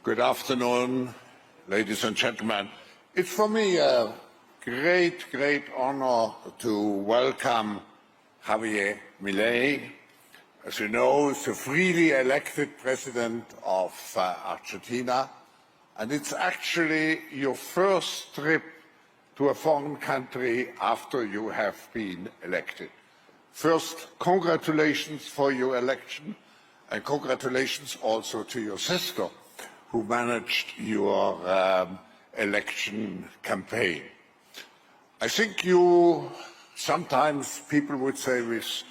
Good afternoon, ladies and gentlemen. It's for me a great honor to welcome Javier Milei. As you know, he's the freely elected president of Argentina, and it's actually your first trip to a foreign country after you have been elected. First, congratulations for your election, and congratulations also to your sister, who managed your election campaign. I think you, sometimes people would say with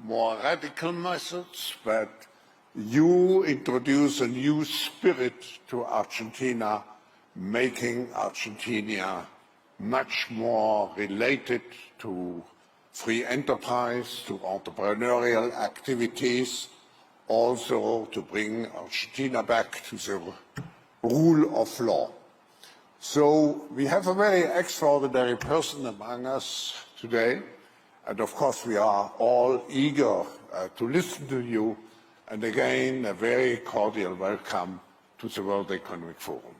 more radical methods, but you introduce a new spirit to Argentina, making Argentina much more related to free enterprise, to entrepreneurial activities, also to bring Argentina back to the rule of law. So we have a very extraordinary person among us today, and of course we are all eager to listen to you, and again a very cordial welcome to the World Economic Forum.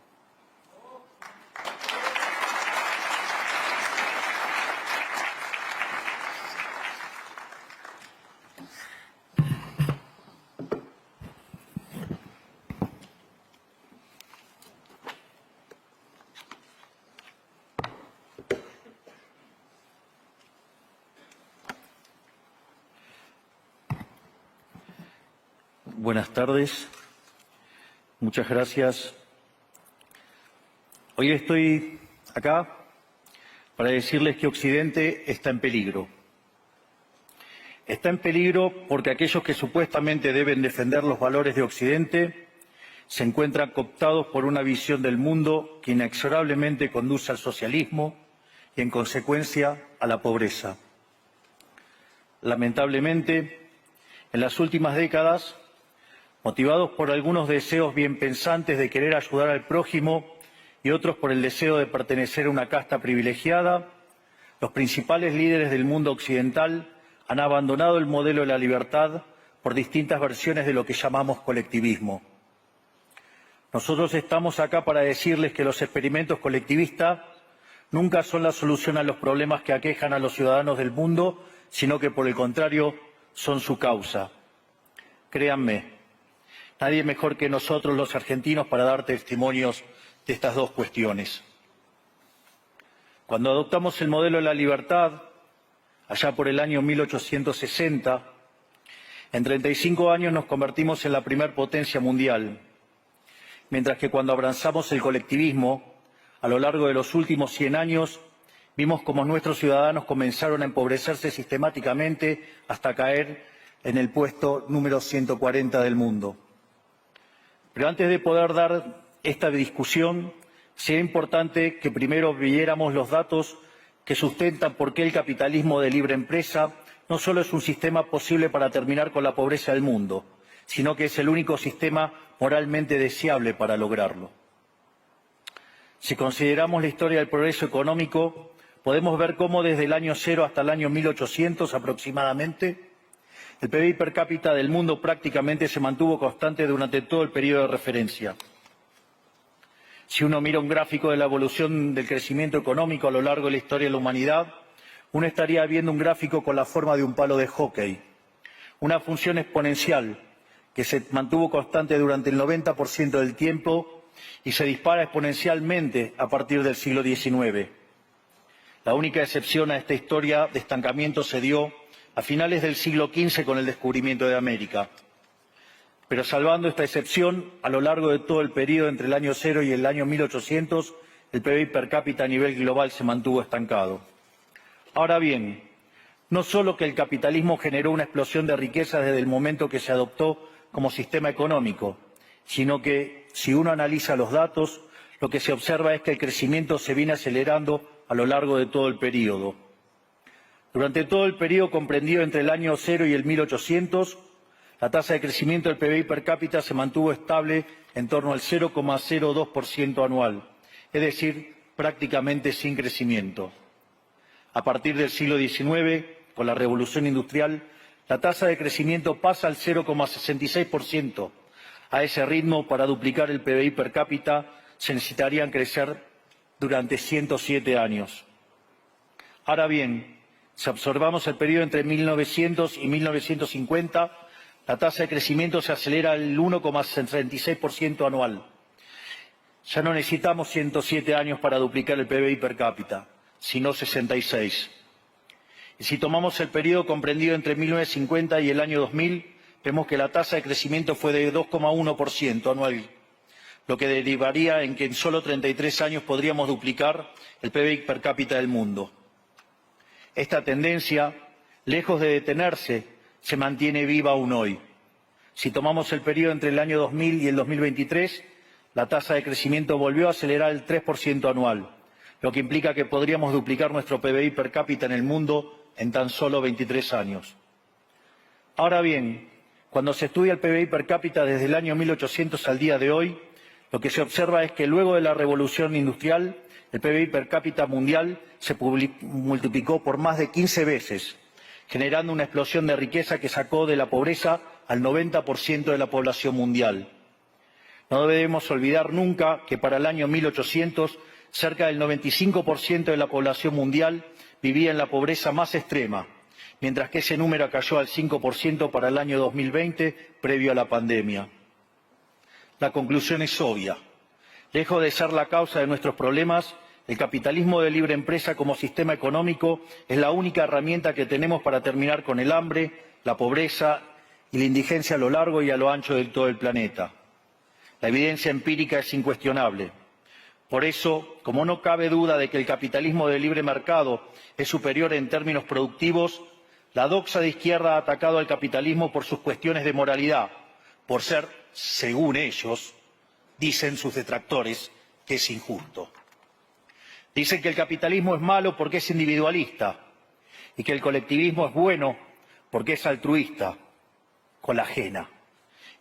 Buenas tardes, muchas gracias. Hoy estoy acá para decirles que Occidente está en peligro. Está en peligro porque aquellos que supuestamente deben defender los valores de Occidente se encuentran cooptados por una visión del mundo que inexorablemente conduce al socialismo y, en consecuencia, a la pobreza. Lamentablemente, en las últimas décadas, motivados por algunos deseos bien pensantes de querer ayudar al prójimo y otros por el deseo de pertenecer a una casta privilegiada, los principales líderes del mundo occidental han abandonado el modelo de la libertad por distintas versiones de lo que llamamos colectivismo. Nosotros estamos acá para decirles que los experimentos colectivistas nunca son la solución a los problemas que aquejan a los ciudadanos del mundo, sino que, por el contrario, son su causa. Créanme, nadie mejor que nosotros los argentinos para dar testimonios de estas dos cuestiones. Cuando adoptamos el modelo de la libertad, allá por el año 1860, en 35 años nos convertimos en la primer potencia mundial, mientras que cuando abrazamos el colectivismo, a lo largo de los últimos 100 años, vimos cómo nuestros ciudadanos comenzaron a empobrecerse sistemáticamente hasta caer en el puesto número 140 del mundo. Pero antes de poder dar esta discusión, sería importante que primero viéramos los datos que sustentan por qué el capitalismo de libre empresa no solo es un sistema posible para terminar con la pobreza del mundo, sino que es el único sistema moralmente deseable para lograrlo. Si consideramos la historia del progreso económico, podemos ver cómo desde el año 0 hasta el año 1800 aproximadamente, el PBI per cápita del mundo prácticamente se mantuvo constante durante todo el periodo de referencia. Si uno mira un gráfico de la evolución del crecimiento económico a lo largo de la historia de la humanidad, uno estaría viendo un gráfico con la forma de un palo de hockey, una función exponencial que se mantuvo constante durante el 90% del tiempo y se dispara exponencialmente a partir del siglo XIX. La única excepción a esta historia de estancamiento se dio a finales del siglo XV con el descubrimiento de América. Pero salvando esta excepción, a lo largo de todo el periodo entre el año 0 y el año 1800, el PBI per cápita a nivel global se mantuvo estancado. Ahora bien, no solo que el capitalismo generó una explosión de riqueza desde el momento que se adoptó como sistema económico, sino que, si uno analiza los datos, lo que se observa es que el crecimiento se viene acelerando a lo largo de todo el periodo. Durante todo el periodo comprendido entre el año 0 y el 1800, la tasa de crecimiento del PBI per cápita se mantuvo estable en torno al 0,02% anual, es decir, prácticamente sin crecimiento. A partir del siglo XIX, con la revolución industrial, la tasa de crecimiento pasa al 0,66%, A ese ritmo, para duplicar el PBI per cápita, se necesitarían crecer durante 107 años. Ahora bien, si observamos el periodo entre 1900 y 1950, la tasa de crecimiento se acelera al 1,66% anual. Ya no necesitamos 107 años para duplicar el PBI per cápita, sino 66. Y si tomamos el periodo comprendido entre 1950 y el año 2000, vemos que la tasa de crecimiento fue de 2,1% anual, lo que derivaría en que en solo 33 años podríamos duplicar el PBI per cápita del mundo. Esta tendencia, lejos de detenerse, se mantiene viva aún hoy. Si tomamos el periodo entre el año 2000 y el 2023, la tasa de crecimiento volvió a acelerar el 3% anual, lo que implica que podríamos duplicar nuestro PBI per cápita en el mundo en tan solo 23 años. Ahora bien, cuando se estudia el PBI per cápita desde el año 1800 al día de hoy, lo que se observa es que luego de la revolución industrial, el PBI per cápita mundial se multiplicó por más de 15 veces, generando una explosión de riqueza que sacó de la pobreza al 90% de la población mundial. No debemos olvidar nunca que para el año 1800 cerca del 95% de la población mundial vivía en la pobreza más extrema, mientras que ese número cayó al 5% para el año 2020, previo a la pandemia. La conclusión es obvia. Lejos de ser la causa de nuestros problemas, el capitalismo de libre empresa como sistema económico es la única herramienta que tenemos para terminar con el hambre, la pobreza y la indigencia a lo largo y a lo ancho de todo el planeta. La evidencia empírica es incuestionable. Por eso, como no cabe duda de que el capitalismo de libre mercado es superior en términos productivos, la doxa de izquierda ha atacado al capitalismo por sus cuestiones de moralidad, por ser, según ellos, dicen sus detractores, que es injusto. Dicen que el capitalismo es malo porque es individualista y que el colectivismo es bueno porque es altruista, con la ajena.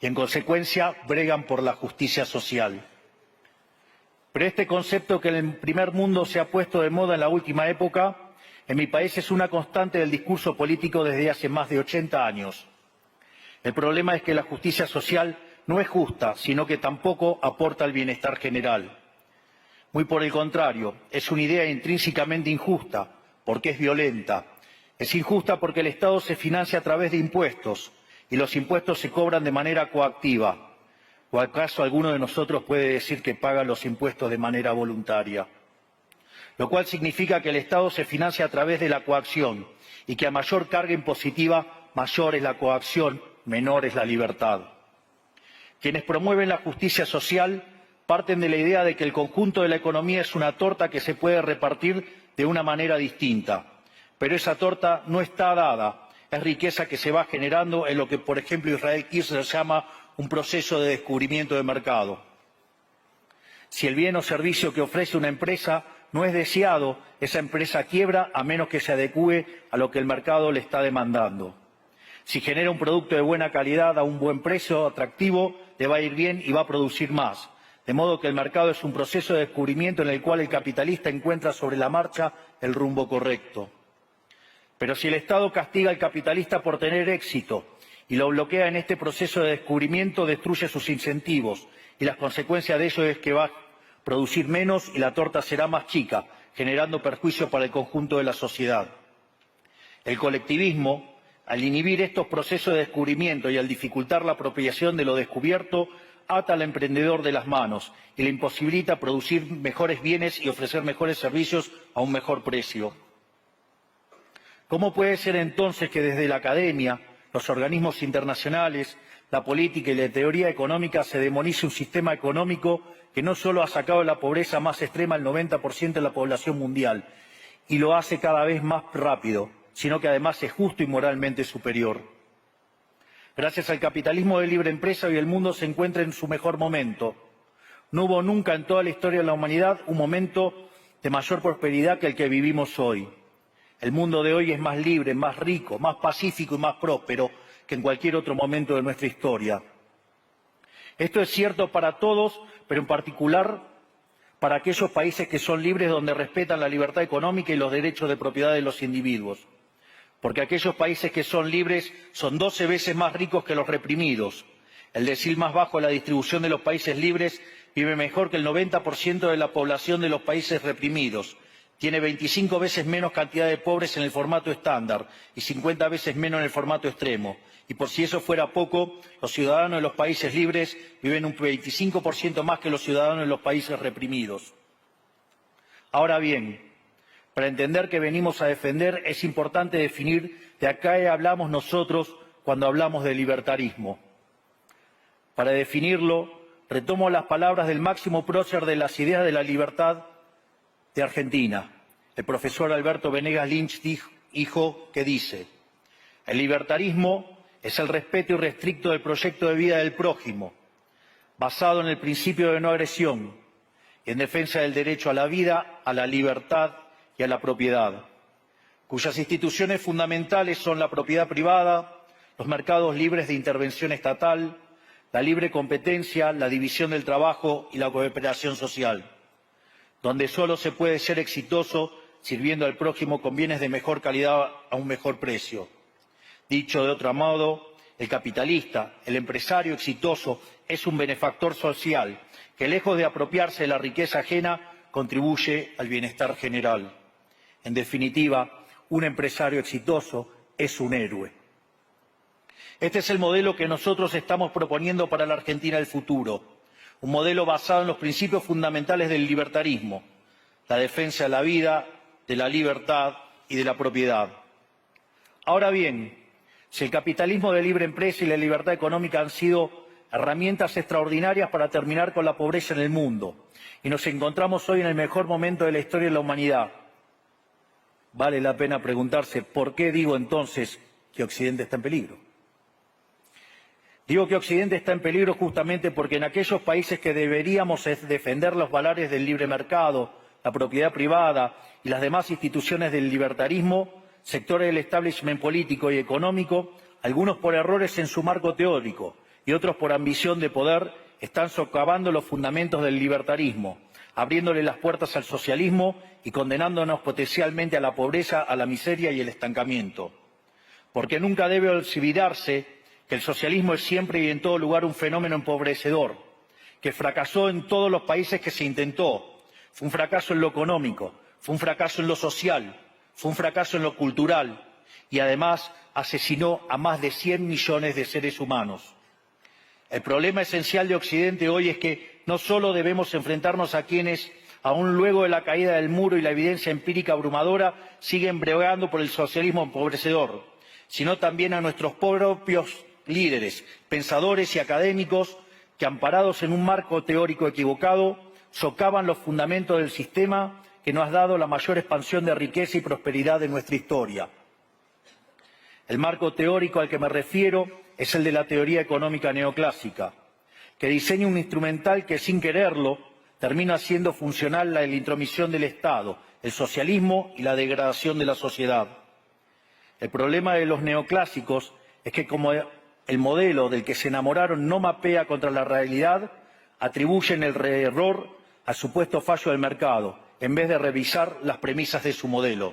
Y en consecuencia bregan por la justicia social. Pero este concepto que en el primer mundo se ha puesto de moda en la última época, en mi país es una constante del discurso político desde hace más de 80 años. El problema es que la justicia social no es justa, sino que tampoco aporta al bienestar general. Muy por el contrario, es una idea intrínsecamente injusta, porque es violenta. Es injusta porque el Estado se financia a través de impuestos, y los impuestos se cobran de manera coactiva. ¿O acaso alguno de nosotros puede decir que paga los impuestos de manera voluntaria? Lo cual significa que el Estado se financia a través de la coacción, y que a mayor carga impositiva, mayor es la coacción, menor es la libertad. Quienes promueven la justicia social parten de la idea de que el conjunto de la economía es una torta que se puede repartir de una manera distinta. Pero esa torta no está dada, es riqueza que se va generando en lo que, por ejemplo, Israel Kirzler llama un proceso de descubrimiento de mercado. Si el bien o servicio que ofrece una empresa no es deseado, esa empresa quiebra a menos que se adecúe a lo que el mercado le está demandando. Si genera un producto de buena calidad a un buen precio atractivo, le va a ir bien y va a producir más. De modo que el mercado es un proceso de descubrimiento en el cual el capitalista encuentra sobre la marcha el rumbo correcto. Pero si el Estado castiga al capitalista por tener éxito y lo bloquea en este proceso de descubrimiento, destruye sus incentivos y las consecuencias de ello es que va a producir menos y la torta será más chica, generando perjuicio para el conjunto de la sociedad. El colectivismo, al inhibir estos procesos de descubrimiento y al dificultar la apropiación de lo descubierto, ata al emprendedor de las manos y le imposibilita producir mejores bienes y ofrecer mejores servicios a un mejor precio. ¿Cómo puede ser entonces que desde la academia, los organismos internacionales, la política y la teoría económica se demonice un sistema económico que no solo ha sacado de la pobreza más extrema al 90% de la población mundial y lo hace cada vez más rápido, sino que además es justo y moralmente superior? Gracias al capitalismo de libre empresa, hoy el mundo se encuentra en su mejor momento. No hubo nunca en toda la historia de la humanidad un momento de mayor prosperidad que el que vivimos hoy. El mundo de hoy es más libre, más rico, más pacífico y más próspero que en cualquier otro momento de nuestra historia. Esto es cierto para todos, pero en particular para aquellos países que son libres, donde respetan la libertad económica y los derechos de propiedad de los individuos. Porque aquellos países que son libres son 12 veces más ricos que los reprimidos. El decil más bajo de la distribución de los países libres vive mejor que el 90% de la población de los países reprimidos. Tiene 25 veces menos cantidad de pobres en el formato estándar y 50 veces menos en el formato extremo. Y por si eso fuera poco, los ciudadanos de los países libres viven un 25% más que los ciudadanos de los países reprimidos. Ahora bien, para entender qué venimos a defender es importante definir de a qué hablamos nosotros cuando hablamos de libertarismo. Para definirlo, retomo las palabras del máximo prócer de las ideas de la libertad de Argentina, el profesor Alberto Venegas Lynch, dijo que dice: el libertarismo es el respeto irrestricto del proyecto de vida del prójimo, basado en el principio de no agresión y en defensa del derecho a la vida, a la libertad y a la propiedad, cuyas instituciones fundamentales son la propiedad privada, los mercados libres de intervención estatal, la libre competencia, la división del trabajo y la cooperación social, donde solo se puede ser exitoso sirviendo al prójimo con bienes de mejor calidad a un mejor precio. Dicho de otro modo, el capitalista, el empresario exitoso, es un benefactor social que, lejos de apropiarse de la riqueza ajena, contribuye al bienestar general. En definitiva, un empresario exitoso es un héroe. Este es el modelo que nosotros estamos proponiendo para la Argentina del futuro, un modelo basado en los principios fundamentales del libertarismo, la defensa de la vida, de la libertad y de la propiedad. Ahora bien, si el capitalismo de libre empresa y la libertad económica han sido herramientas extraordinarias para terminar con la pobreza en el mundo, y nos encontramos hoy en el mejor momento de la historia de la humanidad, vale la pena preguntarse ¿por qué digo entonces que Occidente está en peligro? Digo que Occidente está en peligro justamente porque en aquellos países que deberíamos defender los valores del libre mercado, la propiedad privada y las demás instituciones del libertarismo, sectores del establishment político y económico, algunos por errores en su marco teórico y otros por ambición de poder, están socavando los fundamentos del libertarismo, abriéndole las puertas al socialismo y condenándonos potencialmente a la pobreza, a la miseria y el estancamiento. Porque nunca debe olvidarse que el socialismo es siempre y en todo lugar un fenómeno empobrecedor, que fracasó en todos los países que se intentó. Fue un fracaso en lo económico, fue un fracaso en lo social, fue un fracaso en lo cultural y además asesinó a más de 100 millones de seres humanos. El problema esencial de Occidente hoy es que no solo debemos enfrentarnos a quienes, aún luego de la caída del muro y la evidencia empírica abrumadora, siguen bregando por el socialismo empobrecedor, sino también a nuestros propios líderes, pensadores y académicos que, amparados en un marco teórico equivocado, socavan los fundamentos del sistema que nos ha dado la mayor expansión de riqueza y prosperidad de nuestra historia. El marco teórico al que me refiero es el de la teoría económica neoclásica, que diseña un instrumental que, sin quererlo, termina haciendo funcional la intromisión del Estado, el socialismo y la degradación de la sociedad. El problema de los neoclásicos es que, como el modelo del que se enamoraron no mapea contra la realidad, atribuyen el error al supuesto fallo del mercado, en vez de revisar las premisas de su modelo.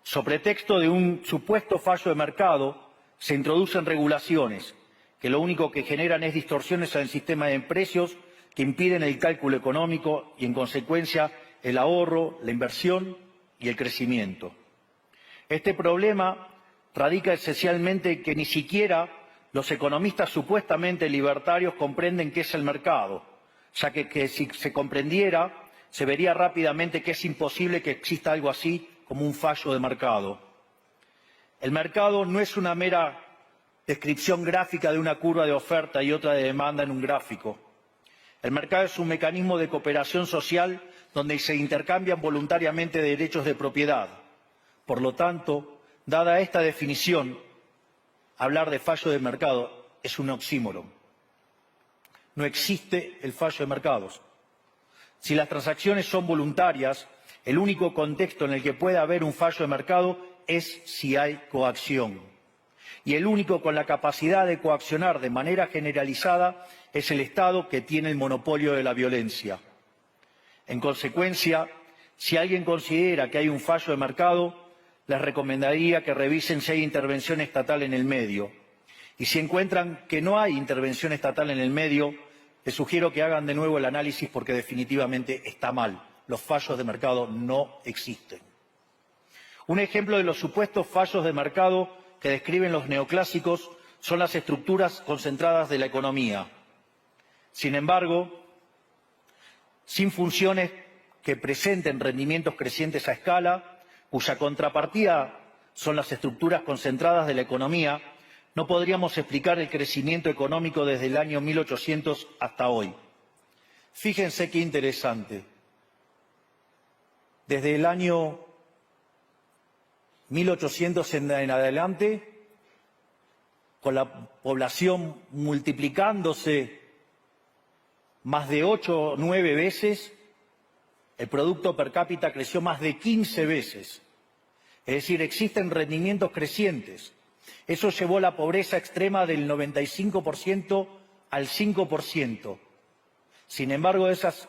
Sobre pretexto de un supuesto fallo de mercado, se introducen regulaciones que lo único que generan es distorsiones en el sistema de precios que impiden el cálculo económico y, en consecuencia, el ahorro, la inversión y el crecimiento. Este problema radica esencialmente en que ni siquiera los economistas supuestamente libertarios comprenden qué es el mercado, ya que si se comprendiera, se vería rápidamente que es imposible que exista algo así como un fallo de mercado. El mercado no es una mera descripción gráfica de una curva de oferta y otra de demanda en un gráfico. El mercado es un mecanismo de cooperación social donde se intercambian voluntariamente derechos de propiedad. Por lo tanto, dada esta definición, hablar de fallo de mercado es un oxímoron. No existe el fallo de mercados. Si las transacciones son voluntarias, el único contexto en el que puede haber un fallo de mercado es si hay coacción. Y el único con la capacidad de coaccionar de manera generalizada es el Estado, que tiene el monopolio de la violencia. En consecuencia, si alguien considera que hay un fallo de mercado, les recomendaría que revisen si hay intervención estatal en el medio Y si encuentran que no hay intervención estatal en el medio, les sugiero que hagan de nuevo el análisis porque definitivamente está mal. Los fallos de mercado no existen. Un ejemplo de los supuestos fallos de mercado que describen los neoclásicos son las estructuras concentradas de la economía. Sin embargo, sin funciones que presenten rendimientos crecientes a escala, cuya contrapartida son las estructuras concentradas de la economía, no podríamos explicar el crecimiento económico desde el año 1800 hasta hoy. Fíjense qué interesante. Desde el año 1800 en adelante, con la población multiplicándose más de 8 o 9 veces, el Producto per cápita creció más de 15 veces. Es decir, existen rendimientos crecientes. Eso llevó la pobreza extrema del 95% al 5%. Sin embargo, esas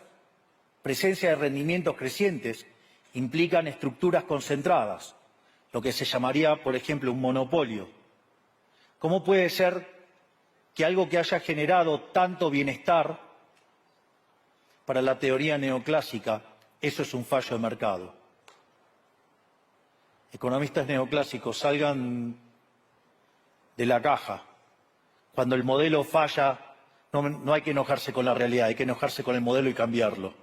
presencias de rendimientos crecientes implican estructuras concentradas, lo que se llamaría, por ejemplo, un monopolio. ¿Cómo puede ser que algo que haya generado tanto bienestar para la teoría neoclásica, eso es un fallo de mercado? Economistas neoclásicos, salgan de la caja. Cuando el modelo falla, no hay que enojarse con la realidad, hay que enojarse con el modelo y cambiarlo.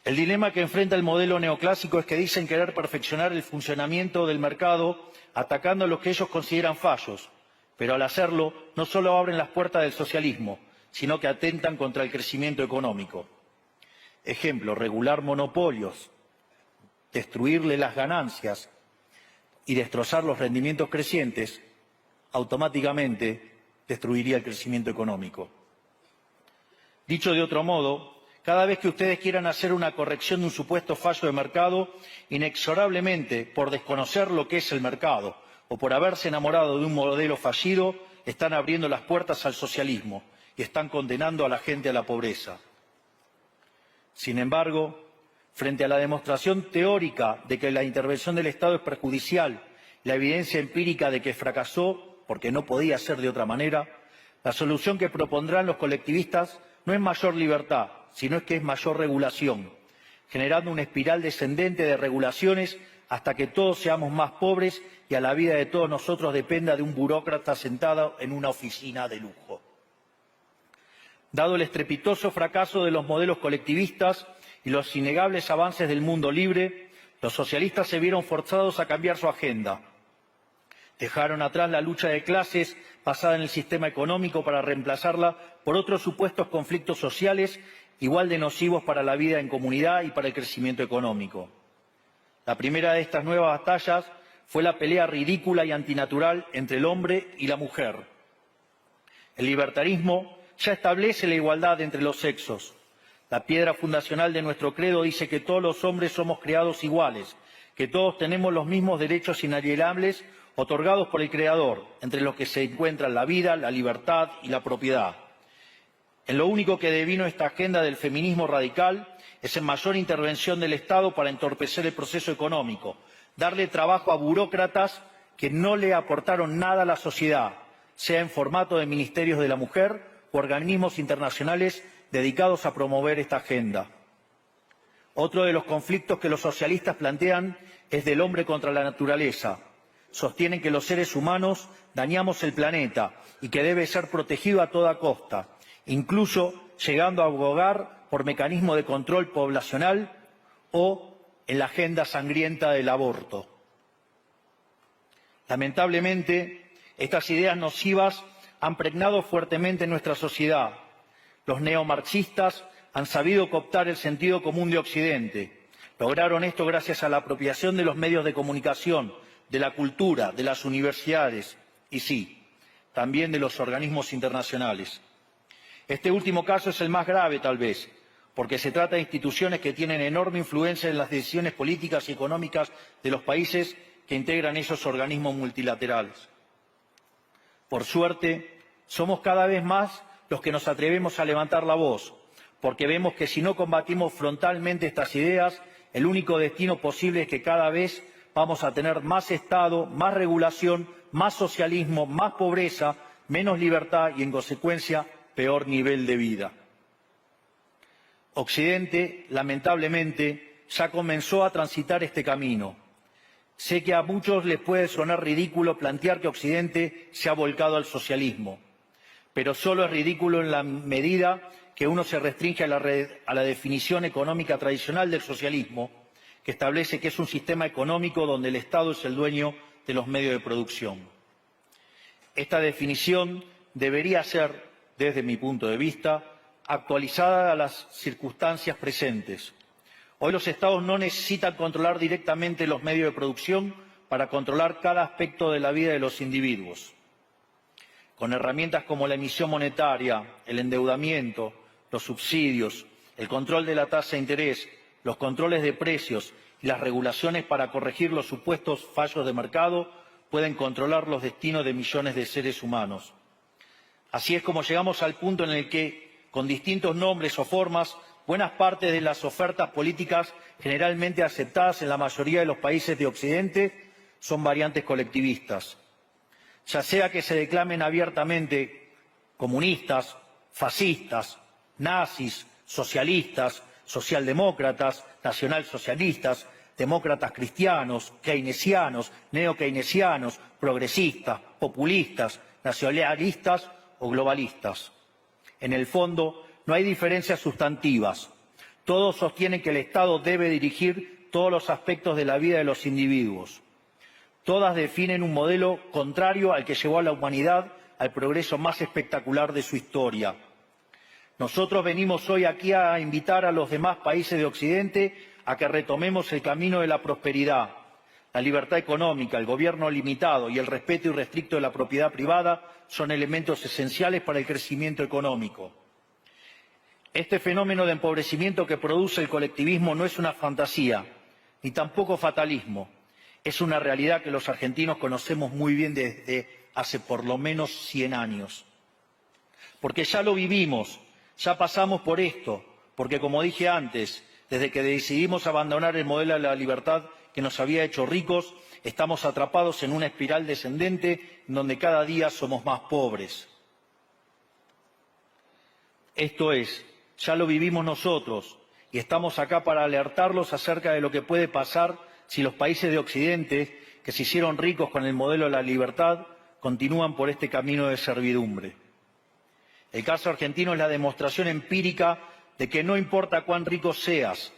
El dilema que enfrenta el modelo neoclásico es que dicen querer perfeccionar el funcionamiento del mercado atacando lo que ellos consideran fallos, pero al hacerlo no solo abren las puertas del socialismo, sino que atentan contra el crecimiento económico. Ejemplo, regular monopolios, destruirle las ganancias y destrozar los rendimientos crecientes, automáticamente destruiría el crecimiento económico. Dicho de otro modo, cada vez que ustedes quieran hacer una corrección de un supuesto fallo de mercado, inexorablemente, por desconocer lo que es el mercado o por haberse enamorado de un modelo fallido, están abriendo las puertas al socialismo y están condenando a la gente a la pobreza. Sin embargo, frente a la demostración teórica de que la intervención del Estado es perjudicial, la evidencia empírica de que fracasó porque no podía ser de otra manera, la solución que propondrán los colectivistas no es mayor libertad, sino que es mayor regulación, generando una espiral descendente de regulaciones hasta que todos seamos más pobres y a la vida de todos nosotros dependa de un burócrata sentado en una oficina de lujo. Dado el estrepitoso fracaso de los modelos colectivistas y los innegables avances del mundo libre, los socialistas se vieron forzados a cambiar su agenda. Dejaron atrás la lucha de clases basada en el sistema económico para reemplazarla por otros supuestos conflictos sociales igual de nocivos para la vida en comunidad y para el crecimiento económico. La primera de estas nuevas batallas fue la pelea ridícula y antinatural entre el hombre y la mujer. El libertarismo ya establece la igualdad entre los sexos. La piedra fundacional de nuestro credo dice que todos los hombres somos creados iguales, que todos tenemos los mismos derechos inalienables otorgados por el Creador, entre los que se encuentran la vida, la libertad y la propiedad. En lo único que devino esta agenda del feminismo radical es en mayor intervención del Estado para entorpecer el proceso económico, darle trabajo a burócratas que no le aportaron nada a la sociedad, sea en formato de ministerios de la mujer o organismos internacionales dedicados a promover esta agenda. Otro de los conflictos que los socialistas plantean es del hombre contra la naturaleza. Sostienen que los seres humanos dañamos el planeta y que debe ser protegido a toda costa, incluso llegando a abogar por mecanismos de control poblacional o en la agenda sangrienta del aborto. Lamentablemente, estas ideas nocivas han pregnado fuertemente en nuestra sociedad. Los neomarxistas han sabido cooptar el sentido común de Occidente. Lograron esto gracias a la apropiación de los medios de comunicación, de la cultura, de las universidades y sí, también de los organismos internacionales. Este último caso es el más grave, tal vez, porque se trata de instituciones que tienen enorme influencia en las decisiones políticas y económicas de los países que integran esos organismos multilaterales. Por suerte, somos cada vez más los que nos atrevemos a levantar la voz, porque vemos que si no combatimos frontalmente estas ideas, el único destino posible es que cada vez vamos a tener más Estado, más regulación, más socialismo, más pobreza, menos libertad y, en consecuencia, peor nivel de vida. Occidente, lamentablemente, ya comenzó a transitar este camino. Sé que a muchos les puede sonar ridículo plantear que Occidente se ha volcado al socialismo, pero solo es ridículo en la medida que uno se restringe a la definición económica tradicional del socialismo, que establece que es un sistema económico donde el Estado es el dueño de los medios de producción. Esta definición debería ser, desde mi punto de vista, actualizada a las circunstancias presentes. Hoy los Estados no necesitan controlar directamente los medios de producción para controlar cada aspecto de la vida de los individuos. Con herramientas como la emisión monetaria, el endeudamiento, los subsidios, el control de la tasa de interés, los controles de precios y las regulaciones para corregir los supuestos fallos de mercado, pueden controlar los destinos de millones de seres humanos. Así es como llegamos al punto en el que, con distintos nombres o formas, buenas partes de las ofertas políticas generalmente aceptadas en la mayoría de los países de Occidente son variantes colectivistas. Ya sea que se declamen abiertamente comunistas, fascistas, nazis, socialistas, socialdemócratas, nacionalsocialistas, demócratas cristianos, keynesianos, neokeynesianos, progresistas, populistas, nacionalistas o globalistas. En el fondo, no hay diferencias sustantivas. Todos sostienen que el Estado debe dirigir todos los aspectos de la vida de los individuos. Todas definen un modelo contrario al que llevó a la humanidad al progreso más espectacular de su historia. Nosotros venimos hoy aquí a invitar a los demás países de Occidente a que retomemos el camino de la prosperidad. La libertad económica, el gobierno limitado y el respeto irrestricto de la propiedad privada son elementos esenciales para el crecimiento económico. Este fenómeno de empobrecimiento que produce el colectivismo no es una fantasía, ni tampoco fatalismo. Es una realidad que los argentinos conocemos muy bien desde hace por lo menos 100 años. Porque ya lo vivimos, ya pasamos por esto, porque como dije antes, desde que decidimos abandonar el modelo de la libertad que nos había hecho ricos, estamos atrapados en una espiral descendente en donde cada día somos más pobres. Esto es, ya lo vivimos nosotros y estamos acá para alertarlos acerca de lo que puede pasar si los países de Occidente, que se hicieron ricos con el modelo de la libertad, continúan por este camino de servidumbre. El caso argentino es la demostración empírica de que no importa cuán rico seas,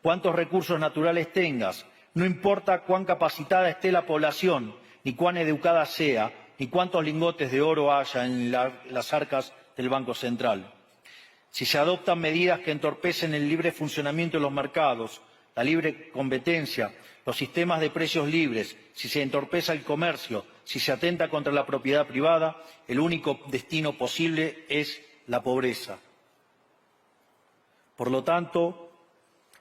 cuántos recursos naturales tengas, no importa cuán capacitada esté la población, ni cuán educada sea, ni cuántos lingotes de oro haya en las arcas del Banco Central. Si se adoptan medidas que entorpecen el libre funcionamiento de los mercados, la libre competencia, los sistemas de precios libres, si se entorpece el comercio, si se atenta contra la propiedad privada, el único destino posible es la pobreza. Por lo tanto,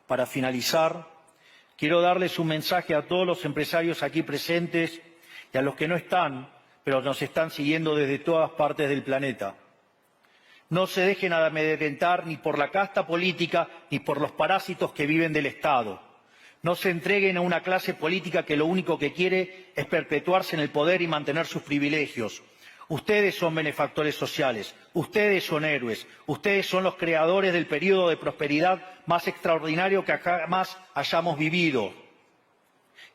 para finalizar, quiero darles un mensaje a todos los empresarios aquí presentes y a los que no están, pero nos están siguiendo desde todas partes del planeta. No se dejen amedrentar ni por la casta política ni por los parásitos que viven del Estado. No se entreguen a una clase política que lo único que quiere es perpetuarse en el poder y mantener sus privilegios. Ustedes son benefactores sociales, ustedes son héroes, ustedes son los creadores del periodo de prosperidad más extraordinario que jamás hayamos vivido.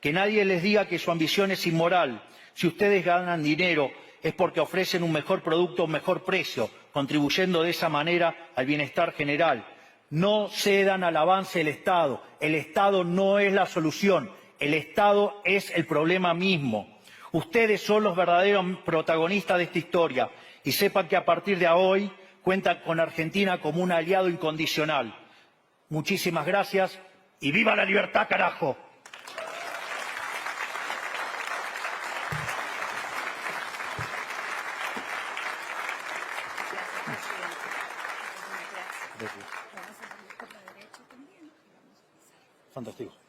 Que nadie les diga que su ambición es inmoral. Si ustedes ganan dinero es porque ofrecen un mejor producto a un mejor precio, contribuyendo de esa manera al bienestar general. No cedan al avance del Estado. El Estado no es la solución. El Estado es el problema mismo. Ustedes son los verdaderos protagonistas de esta historia y sepan que a partir de hoy cuentan con Argentina como un aliado incondicional. Muchísimas gracias y ¡viva la libertad, carajo! Fantástico.